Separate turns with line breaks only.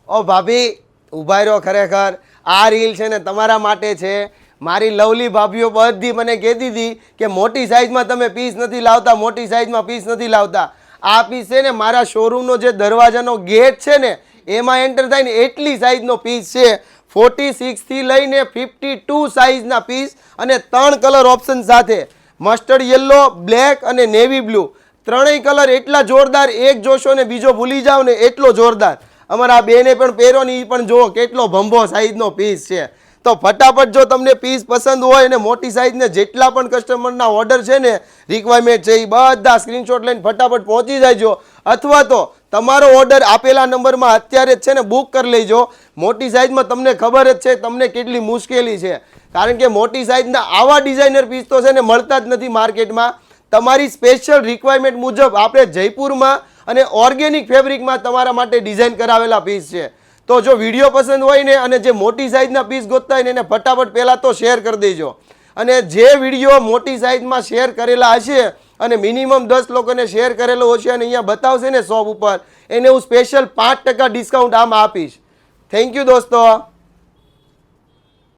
ઓ ભાભી ઊભા રહ્યો, ખરેખર આ રીલ છે ને તમારા માટે છે. મારી લવલી ભાભીઓ બધી મને કહેતી હતી કે મોટી સાઇઝમાં તમે પીસ નથી લાવતા, મોટી સાઇઝમાં પીસ નથી લાવતા. આ પીસ છે ને મારા શોરૂમનો જે દરવાજાનો ગેટ છે ને એમાં એન્ટર થાય ને એટલી સાઇઝનો પીસ છે. 46 થી લઈને 52 સાઇઝના પીસ અને 3 કલર ઓપ્શન સાથે. મસ્ટર્ડ યલો, બ્લેક અને નેવી બ્લુ ત્રણેય કલર એટલા જોરદાર, એક જોશો ને બીજો ભૂલી જાવ ને એટલો જોરદાર. અમારા બેને પણ પહેરો ને એ પણ જુઓ કેટલો ભંભો સાઇઝનો પીસ છે. તો ફટાફટ જો તમને પીસ પસંદ હોય ને મોટી સાઇઝને જેટલા પણ કસ્ટમરના ઓર્ડર છે ને રિક્વાયરમેન્ટ છે એ બધા સ્ક્રીનશોટ લઈને ફટાફટ પહોંચી જાયજો, અથવા તો તમારો ઓર્ડર આપેલા નંબરમાં અત્યારે જ છે ને બુક કરી લેજો. મોટી સાઇઝમાં તમને ખબર જ છે તમને કેટલી મુશ્કેલી છે, કારણ કે મોટી સાઇઝના આવા ડિઝાઇનર પીસ તો છે ને મળતા જ નથી માર્કેટમાં. તમારી સ્પેશિયલ રિક્વાયરમેન્ટ મુજબ આપણે જયપુરમાં અને ઓર્ગેનિક ફેબ્રિકમાં તમારા માટે ડિઝાઇન કરાવેલા પીસ છે. તો જો વિડીયો પસંદ હોય ને અને જે મોટી સાઇઝના પીસ ગોતતા હોય ને એને ફટાફટ પહેલાં તો શેર કરી દેજો. અને જે વિડીયો મોટી સાઇઝમાં શેર કરેલા હશે અને મિનિમમ 10 લોકોને શેર કરેલો હશે અને અહીંયા બતાવશે ને શોપ ઉપર, એને હું સ્પેશિયલ 5% ડિસ્કાઉન્ટ આમાં આપીશ. થેન્ક યુ દોસ્તો.